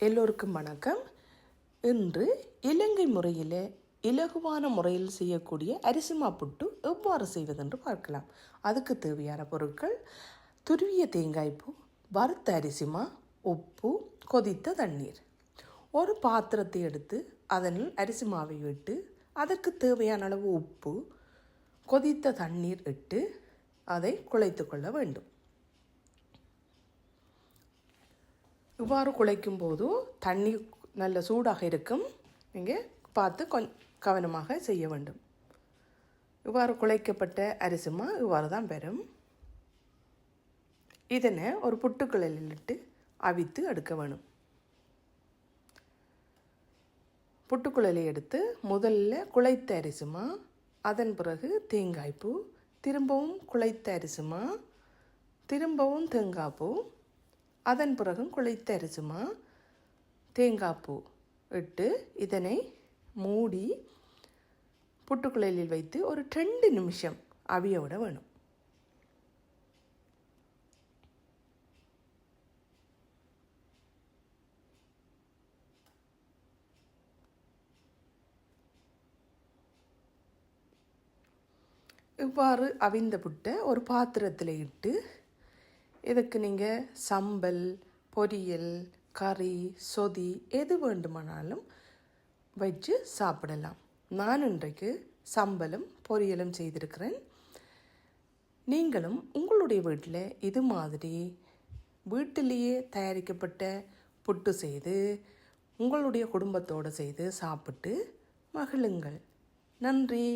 எல்லோருக்கும் வணக்கம். இன்று இலங்கை முறையில் இலகுவான முறையில் செய்யக்கூடிய அரிசிமா புட்டு எவ்வாறு செய்வதென்று பார்க்கலாம். அதுக்கு தேவையான பொருட்கள்: துருவிய தேங்காய்ப்பூ, வறுத்த அரிசிமா, உப்பு, கொதித்த தண்ணீர். ஒரு பாத்திரத்தை எடுத்து அதனில் அரிசிமாவை விட்டு அதற்கு தேவையான அளவு உப்பு, கொதித்த தண்ணீர் இட்டு அதை குழைத்து கொள்ள வேண்டும். இவ்வாறு குழைக்கும் போது தண்ணி நல்ல சூடாக இருக்கும். நீங்கள் பார்த்து கவனமாக செய்ய வேண்டும். இவ்வாறு குழைக்கப்பட்ட அரிசிமா இவ்வாறு தான் பெறும். இதனை ஒரு புட்டுக்குழலில் இட்டு அவித்து எடுக்க வேணும். புட்டுக்குழலை எடுத்து முதல்ல குழைத்த அரிசிமா, அதன் பிறகு தேங்காய்ப்பூ, திரும்பவும் குழைத்த அரிசிமா, திரும்பவும் தேங்காய்ப்பூ, அதன் பிறகு குழைத்த அரிசிமா, தேங்காய்ப்பூ இட்டு இதனை மூடி புட்டுக்குழலில் வைத்து ஒரு 2 நிமிஷம் அவிய விட வேணும். இவ்வாறு அவிந்த புட்டை ஒரு பாத்திரத்தில் இட்டு இதுக்கு நீங்கள் சம்பல், பொரியல், கறி, சொதி எது வேண்டுமானாலும் வச்சு சாப்பிடலாம். நான் இன்றைக்கு சம்பலும் பொரியலும் செய்திருக்கிறேன். நீங்களும் உங்களுடைய வீட்டில் இது மாதிரி வீட்டிலேயே தயாரிக்கப்பட்ட புட்டு செய்து உங்களுடைய குடும்பத்தோடு செய்து சாப்பிட்டு மகிழுங்கள். நன்றி.